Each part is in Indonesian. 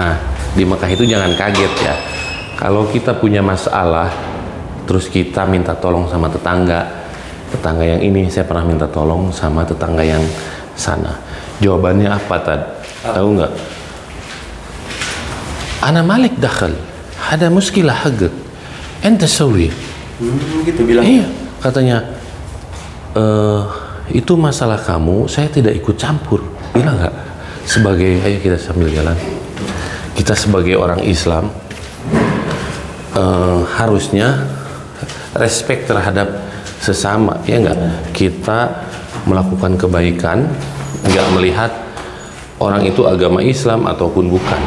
Nah, di Mekah itu jangan kaget ya. Kalau kita punya masalah, terus kita minta tolong sama tetangga yang ini, saya pernah minta tolong sama tetangga yang sana. Jawabannya apa Tad? Tahu nggak? Ana Malik dakhal, ada muskilah hagak, ente sawi. Gitu bilang. Iya, katanya. Itu masalah kamu, saya tidak ikut campur. Bilang nggak? Sebagai, ayo kita sambil jalan. Kita sebagai orang Islam harusnya respect terhadap sesama, ya nggak? Kita melakukan kebaikan, nggak melihat orang itu agama Islam ataupun bukan.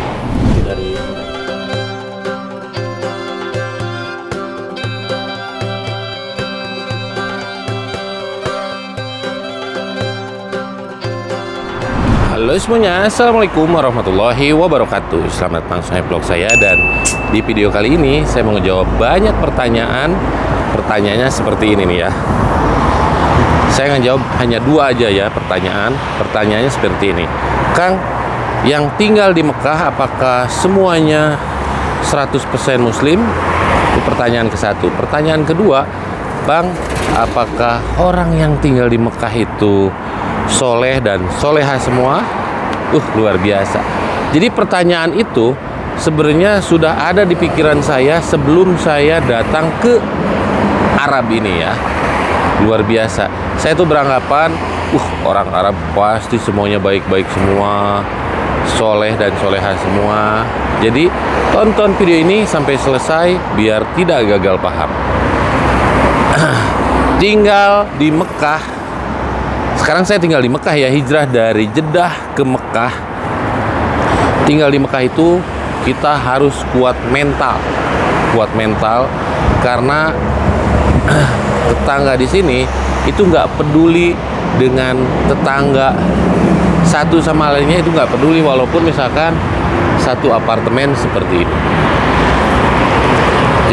Halo semuanya, assalamualaikum warahmatullahi wabarakatuh. Selamat datang di vlog saya, dan di video kali ini saya mau ngejawab banyak pertanyaan. Pertanyaannya seperti ini nih ya. Saya ngejawab hanya dua aja ya pertanyaan. Pertanyaannya seperti ini. Kang, yang tinggal di Mekah apakah semuanya 100% Muslim? Itu pertanyaan ke satu. Pertanyaan kedua, Bang, apakah orang yang tinggal di Mekah itu soleh dan soleha semua? Luar biasa. Jadi pertanyaan itu sebenarnya sudah ada di pikiran saya sebelum saya datang ke Arab ini ya. Luar biasa. Saya tuh beranggapan orang Arab pasti semuanya baik-baik semua, soleh dan soleha semua. Jadi tonton video ini sampai selesai biar tidak gagal paham. Tinggal di Mekah. Sekarang saya tinggal di Mekah ya, hijrah dari Jeddah ke Mekah. Tinggal di Mekah itu kita harus kuat mental karena tetangga di sini itu nggak peduli dengan tetangga satu sama lainnya, itu nggak peduli walaupun misalkan satu apartemen seperti ini.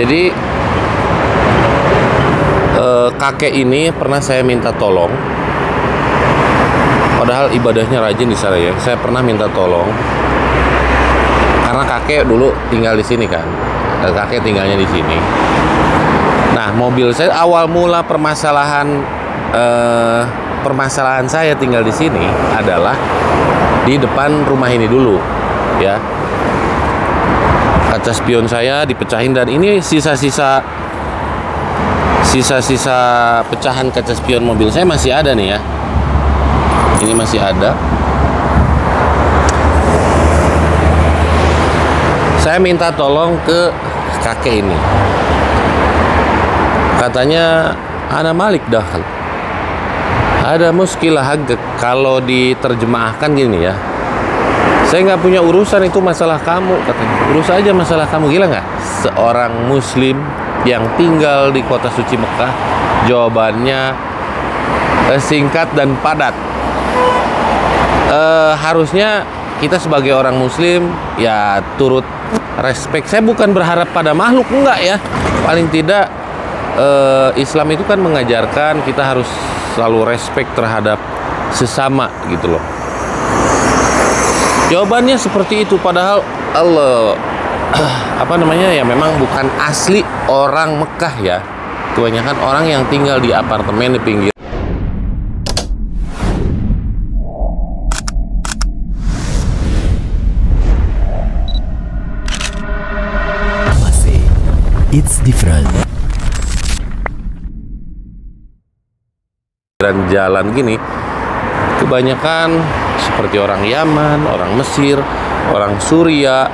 Jadi kakek ini pernah saya minta tolong. Padahal ibadahnya rajin di sana ya. Saya pernah minta tolong karena kakek dulu tinggal di sini kan. Kakek tinggalnya di sini. Nah, mobil saya awal mula permasalahan saya tinggal di sini adalah di depan rumah ini dulu, ya. Kaca spion saya dipecahin, dan ini sisa-sisa pecahan kaca spion mobil saya masih ada nih ya. Ini masih ada. Saya minta tolong ke kakek ini. Katanya ana Malik dakhal, ada muskilah hagak. Kalau diterjemahkan gini ya, saya nggak punya urusan, itu masalah kamu katanya. Urus aja masalah kamu. Gila nggak? Seorang muslim yang tinggal di kota suci Mekah, jawabannya singkat dan padat. Harusnya kita sebagai orang muslim ya turut respect. Saya bukan berharap pada makhluk, enggak ya. Paling tidak Islam itu kan mengajarkan kita harus selalu respect terhadap sesama gitu loh. Jawabannya seperti itu, padahal Allah ya memang bukan asli orang Mekah ya. Kebanyakan orang yang tinggal di apartemen di pinggir. It's different. Jalan gini kebanyakan seperti orang Yaman, orang Mesir, orang Suria,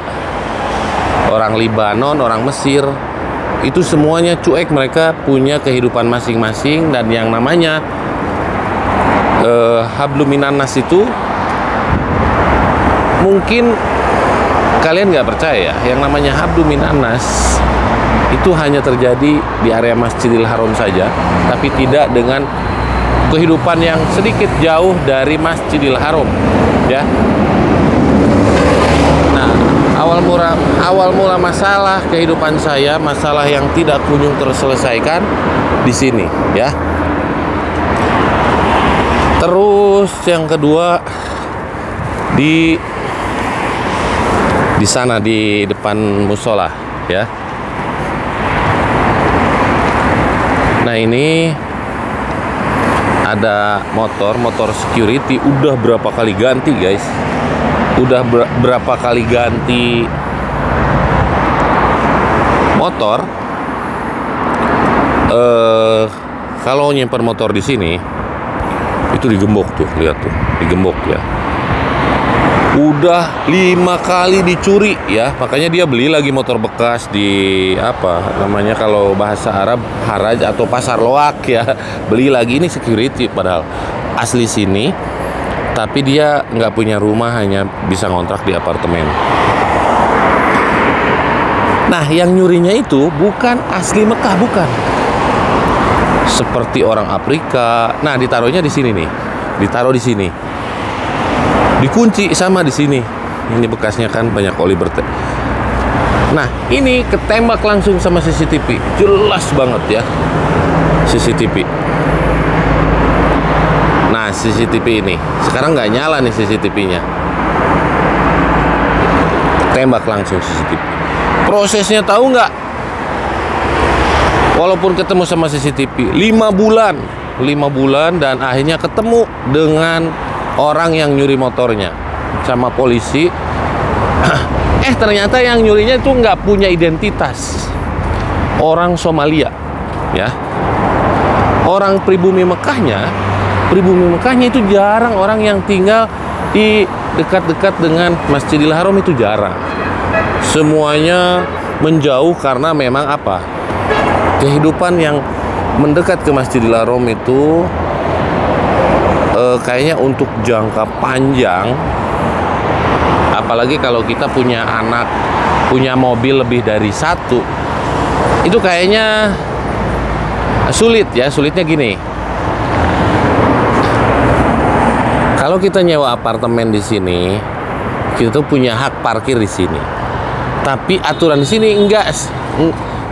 orang Libanon, orang Mesir. Itu semuanya cuek, mereka punya kehidupan masing-masing, dan yang namanya hablum minan nas itu mungkin kalian nggak percaya ya, yang namanya hablum minan nas itu hanya terjadi di area Masjidil Haram saja, tapi tidak dengan kehidupan yang sedikit jauh dari Masjidil Haram, ya. Nah, awal mula masalah kehidupan saya, masalah yang tidak kunjung terselesaikan di sini, ya. Terus yang kedua, di Di sana di depan musola ya. Nah, ini ada motor security, udah berapa kali ganti guys, udah berapa kali ganti motor. Kalau nyimpan motor di sini itu digembok tuh, lihat tuh, digembok ya. Udah 5 kali dicuri ya, makanya dia beli lagi motor bekas di apa namanya kalau bahasa Arab haraj atau pasar loak ya. Beli lagi, ini security padahal asli sini, tapi dia nggak punya rumah, hanya bisa ngontrak di apartemen. Nah, yang nyurinya itu bukan asli Mekah, bukan. Seperti orang Afrika. Nah, ditaruhnya di sini nih. Ditaruh di sini. Dikunci sama di sini. Ini bekasnya kan banyak oli Nah, ini ketembak langsung sama CCTV. Jelas banget ya. CCTV. Nah, CCTV ini. Sekarang nggak nyala nih CCTV-nya. Tembak langsung CCTV. Prosesnya tahu nggak? Walaupun ketemu sama CCTV 5 bulan dan akhirnya ketemu dengan orang yang nyuri motornya sama polisi. Ternyata yang nyurinya itu nggak punya identitas, orang Somalia ya. Orang pribumi Mekahnya itu jarang orang yang tinggal di dekat-dekat dengan Masjidil Haram, itu jarang. Semuanya menjauh karena memang apa? Kehidupan yang mendekat ke Masjidil Haram itu kayaknya untuk jangka panjang, apalagi kalau kita punya anak, punya mobil lebih dari satu, itu kayaknya sulit ya. Sulitnya gini, kalau kita nyewa apartemen di sini, kita tuh punya hak parkir di sini. Tapi aturan di sini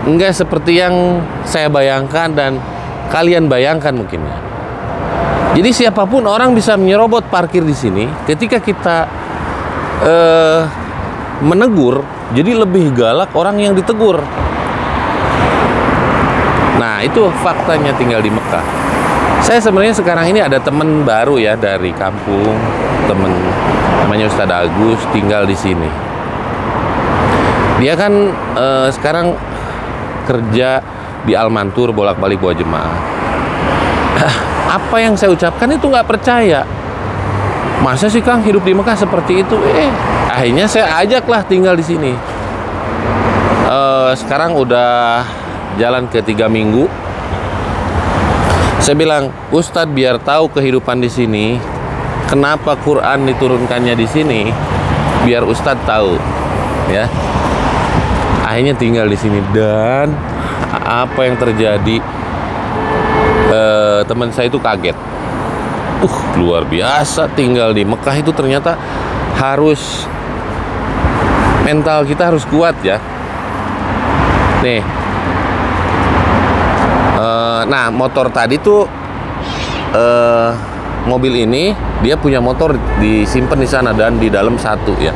enggak seperti yang saya bayangkan dan kalian bayangkan mungkin ya. Jadi siapapun orang bisa menyerobot parkir di sini. Ketika kita menegur, jadi lebih galak orang yang ditegur. Nah, itu faktanya tinggal di Mekah. Saya sebenarnya sekarang ini ada teman baru ya dari kampung, teman namanya Ustadz Agus, tinggal di sini. Dia kan sekarang kerja di Al-Mantur, bolak-balik bawa jemaah. Apa yang saya ucapkan itu nggak percaya. Masa sih Kang hidup di Mekah seperti itu? Akhirnya saya ajaklah tinggal di sini. Sekarang udah jalan ke 3 minggu. Saya bilang, Ustadz biar tahu kehidupan di sini, kenapa Quran diturunkannya di sini, biar Ustadz tahu, ya. Akhirnya tinggal di sini dan apa yang terjadi? Teman saya itu kaget. Luar biasa tinggal di Mekah itu ternyata harus mental kita harus kuat ya. Nih. Nah, motor tadi tuh mobil ini dia punya motor disimpan di sana dan di dalam satu ya.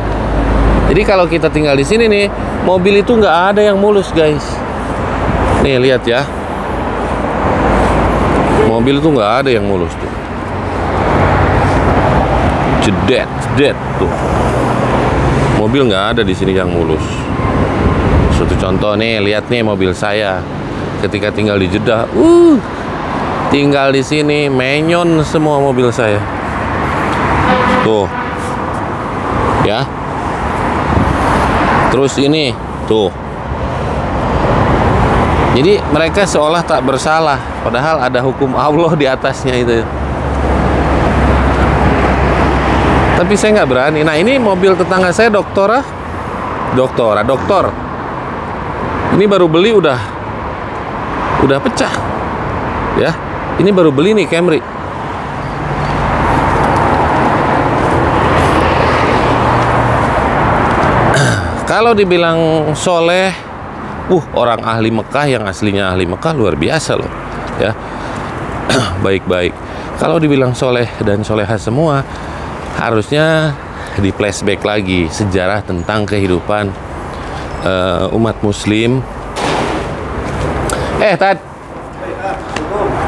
Jadi kalau kita tinggal di sini nih, mobil itu nggak ada yang mulus guys. Nih lihat ya, mobil itu nggak ada yang mulus tuh. Jedet tuh. Mobil nggak ada di sini yang mulus. Suatu contoh nih, lihat nih mobil saya. Ketika tinggal di Jeddah, tinggal di sini menyon semua mobil saya. Tuh, ya. Terus ini, tuh. Jadi mereka seolah tak bersalah, padahal ada hukum Allah di atasnya itu. Tapi saya nggak berani. Nah, ini mobil tetangga saya doktor. Ini baru beli udah pecah, ya. Ini baru beli nih Camry. Kalau dibilang soleh, orang ahli Mekah yang aslinya ahli Mekah luar biasa loh, ya. Baik-baik. Kalau dibilang soleh dan soleha semua, harusnya di flashback lagi sejarah tentang kehidupan umat muslim.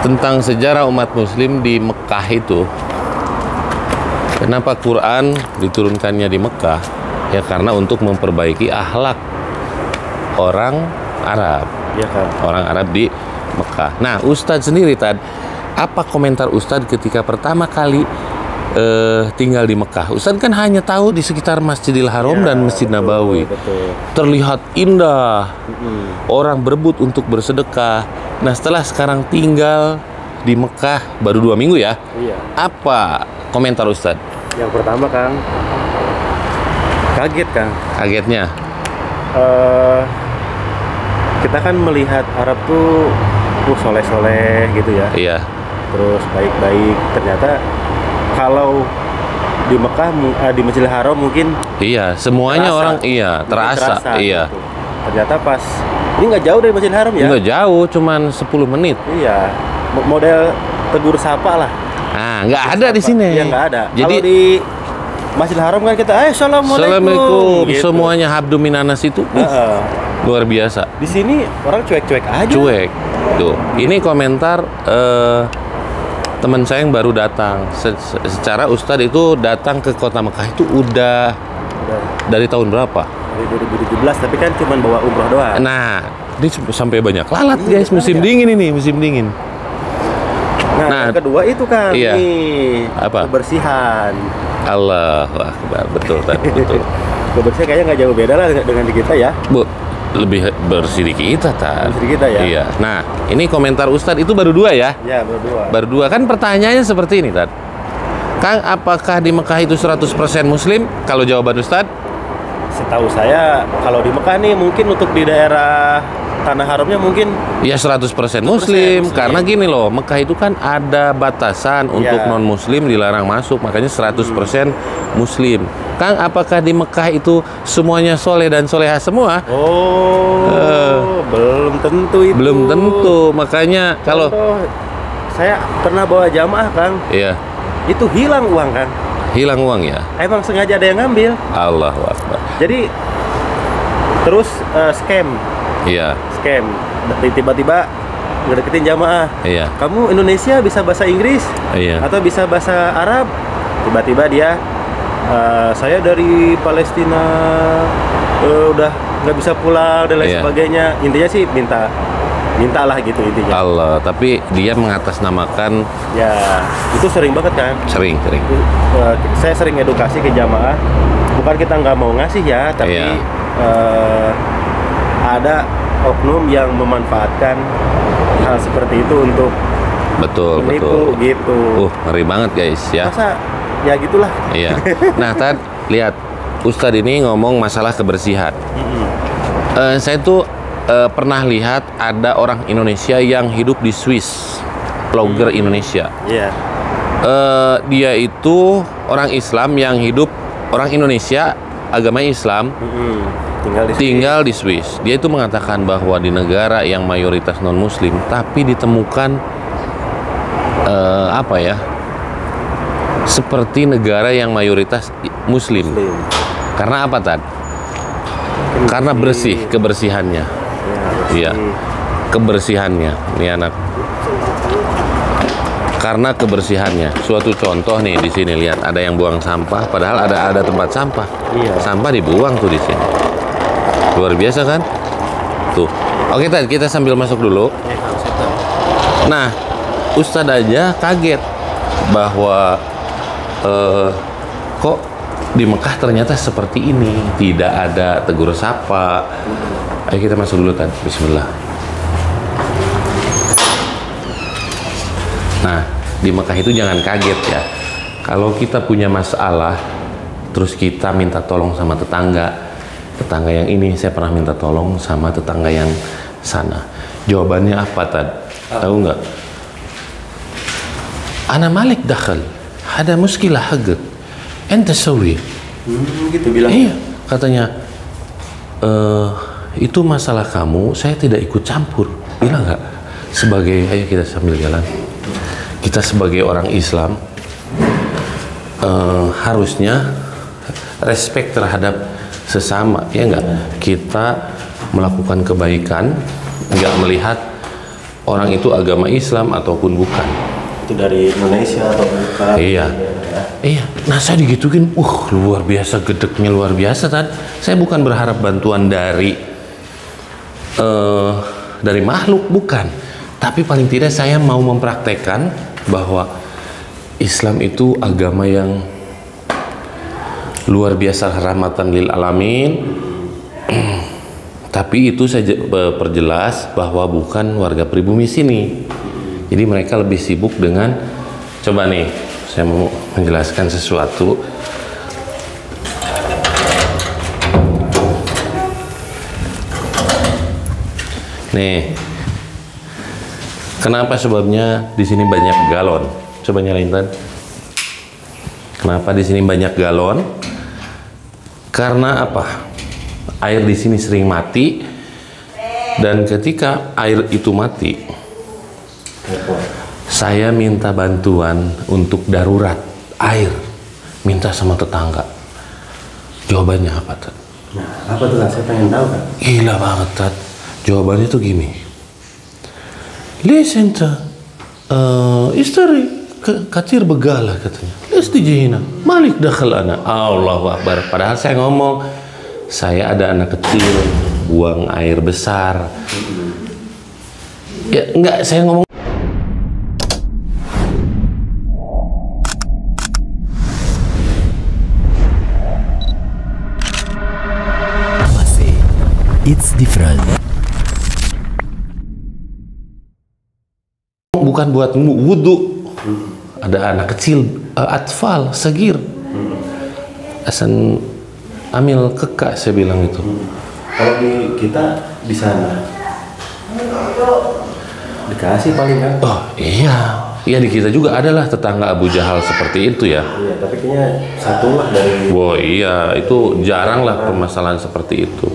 Tentang sejarah umat muslim di Mekah itu. Kenapa Quran diturunkannya di Mekah? Ya karena untuk memperbaiki akhlak orang Arab. Ya kan. Orang Arab di Mekah. Nah, Ustadz sendiri apa komentar Ustadz ketika pertama kali tinggal di Mekah? Ustadz kan hanya tahu di sekitar Masjidil Haram dan Masjid Nabawi. Betul. Terlihat indah. Orang berebut untuk bersedekah. Nah, setelah sekarang tinggal di Mekah baru 2 minggu ya. Iya. Apa komentar Ustadz? Yang pertama, Kang, kaget, Kang. Kagetnya? Kita kan melihat Arab tuh soleh-soleh gitu ya. Iya. Terus baik-baik. Ternyata kalau di Mekah, di Masjidil Haram mungkin Iya, semuanya terasa. orang terasa. Iya. Gitu. Ternyata pas ini nggak jauh dari Masjidil Haram ya? Nggak jauh, cuman 10 menit. Iya, model tegur sapa lah. Ah, nggak ada di sini. Iya, nggak ada. Jadi kalau di Masjidil Haram kan kita, assalamualaikum. Assalamualaikum. Gitu. Semuanya habdu minanas itu luar biasa. Di sini orang cuek-cuek aja. Cuek. Tuh, ini komentar teman saya yang baru datang. Secara Ustadz itu datang ke kota Mekah itu udah dari tahun berapa? Dari 2017, tapi kan cuma bawa umroh doang. Nah, ini sampai banyak lalat Iya, guys, musim ya. dingin ini, musim dingin. Nah, yang kedua itu kan, iya. nih, Apa? kebersihan. Allahu Akbar, betul tadi, betul. Kebersihan kayaknya nggak jauh beda lah dengan di kita ya. Bu, lebih bersih di kita, Tad. Bersih di kita ya. Iya. Nah, ini komentar Ustadz itu baru 2 ya? Ya, berdua. Baru 2. Kan pertanyaannya seperti ini, Tad. Kang, apakah di Mekah itu 100% Muslim? Kalau jawaban Ustadz? Setahu saya kalau di Mekah nih mungkin untuk di daerah Tanah Haramnya mungkin Ya 100% Muslim. Muslim. Karena gini loh, Mekah itu kan ada batasan untuk Iya. non-Muslim dilarang masuk. Makanya 100% Muslim. Kang, apakah di Mekah itu semuanya soleh dan soleha semua? belum tentu itu. Belum tentu. Makanya kalau... Contoh, saya pernah bawa jamaah, Kang. Iya, Itu hilang uang, Kang. hilang uang ya? Emang sengaja ada yang ngambil. Allahu Akbar. Jadi terus scam. Iya, Tiba-tiba ngedeketin jamaah. iya, Kamu Indonesia bisa bahasa Inggris iya. atau bisa bahasa Arab? Tiba-tiba dia saya dari Palestina udah nggak bisa pulang dan lain Iya. sebagainya. Intinya sih mintalah gitu intinya. Allah, tapi dia mengatasnamakan Ya, itu sering banget kan. sering. Itu, saya sering edukasi ke jamaah. Bukan kita nggak mau ngasih ya, tapi Iya. ada oknum yang memanfaatkan hal seperti itu untuk Betul, menipu betul. gitu. Ngeri banget guys ya. Masa ya gitulah. Iya. Nah, Tad, lihat Ustadz ini ngomong masalah kebersihan. Saya tuh pernah lihat ada orang Indonesia yang hidup di Swiss, blogger Indonesia. Iya. Dia itu orang Islam yang hidup, orang Indonesia agamanya Islam, tinggal di Swiss. Dia itu mengatakan bahwa di negara yang mayoritas non Muslim, tapi ditemukan seperti negara yang mayoritas Muslim. Karena apa, Tad? Karena bersih, kebersihannya. Iya, kebersihannya. Ini anak. Karena kebersihannya. Suatu contoh nih di sini, lihat ada yang buang sampah, padahal ada tempat sampah. Iya. Sampah dibuang tuh di sini. Luar biasa kan? Tuh. Oke, Tad, kita sambil masuk dulu. Nah, Ustadz aja kaget bahwa kok di Mekah ternyata seperti ini, tidak ada tegur sapa. Ayo kita masuk dulu, Tad. Bismillah. Nah, di Mekah itu jangan kaget ya. Kalau kita punya masalah, terus kita minta tolong sama tetangga yang ini, saya pernah minta tolong sama tetangga yang sana. Jawabannya apa, Tad? Tahu nggak? Ana Malik dakhal, ada muskilah hagak, ente sawi. Gitu bilang. Iya, katanya. Itu masalah kamu, saya tidak ikut campur. Bilang nggak? Ayo kita sambil jalan. Kita sebagai orang Islam harusnya respect terhadap sesama, ya enggak? Kita melakukan kebaikan, enggak melihat orang itu agama Islam ataupun bukan. Itu dari Indonesia atau bukan? Iya. Iya, nah saya digituin, luar biasa, gedeknya luar biasa kan. Saya bukan berharap bantuan dari makhluk, bukan. Tapi paling tidak saya mau mempraktekkan bahwa Islam itu agama yang luar biasa, rahmatan lil alamin. Tapi itu saya perjelas bahwa bukan warga pribumi sini. Jadi mereka lebih sibuk dengan, coba nih, saya mau menjelaskan sesuatu. Nih, kenapa sebabnya di sini banyak galon? Coba nyalain Tan. Kenapa di sini banyak galon? Karena apa? Air di sini sering mati, dan ketika air itu mati, saya minta bantuan untuk darurat air, minta sama tetangga. Jawabannya apa, Tat? Nah, apa tuh? Saya pengen tahu kan. Gila banget, Tat. Jawabannya tuh gini. Listen, Tat. Istri katir begala katanya. Istijina. Malik dakhal ana. Allahu Akbar. Padahal saya ngomong, saya ada anak kecil, buang air besar. Ya, enggak, saya ngomong. It's different. Bukan buat wudhu. Ada anak kecil, atfal, segir. Asan amil kekak, saya bilang itu. Kalau di kita di sana dikasih paling kan? Oh iya, iya di kita juga adalah tetangga Abu Jahal seperti itu ya. Iya, tapi kayaknya satu lah dari. Wah iya, itu jarang lah permasalahan seperti itu.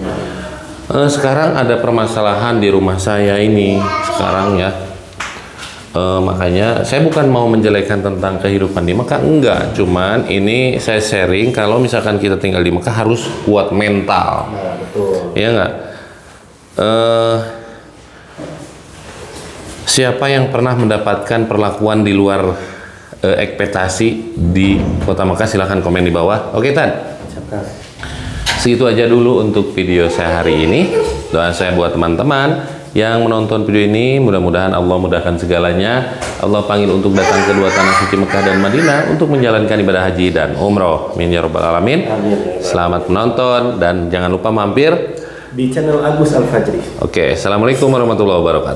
Sekarang ada permasalahan di rumah saya ini sekarang ya. Makanya saya bukan mau menjelekkan tentang kehidupan di Mekah, enggak. Cuman ini saya sharing kalau misalkan kita tinggal di Mekah harus kuat mental. Nah, betul. Iya enggak? Siapa yang pernah mendapatkan perlakuan di luar ekspektasi di Kota Mekah, silahkan komen di bawah. Oke, Tan? Siapkan. Segitu aja dulu untuk video saya hari ini. Doa saya buat teman-teman yang menonton video ini, mudah-mudahan Allah mudahkan segalanya. Allah panggil untuk datang ke dua tanah suci Mekah dan Madinah untuk menjalankan ibadah haji dan umroh. Amin ya rabbal alamin. Selamat menonton dan jangan lupa mampir di channel Agus Al Fajri. Oke, assalamualaikum warahmatullahi wabarakatuh.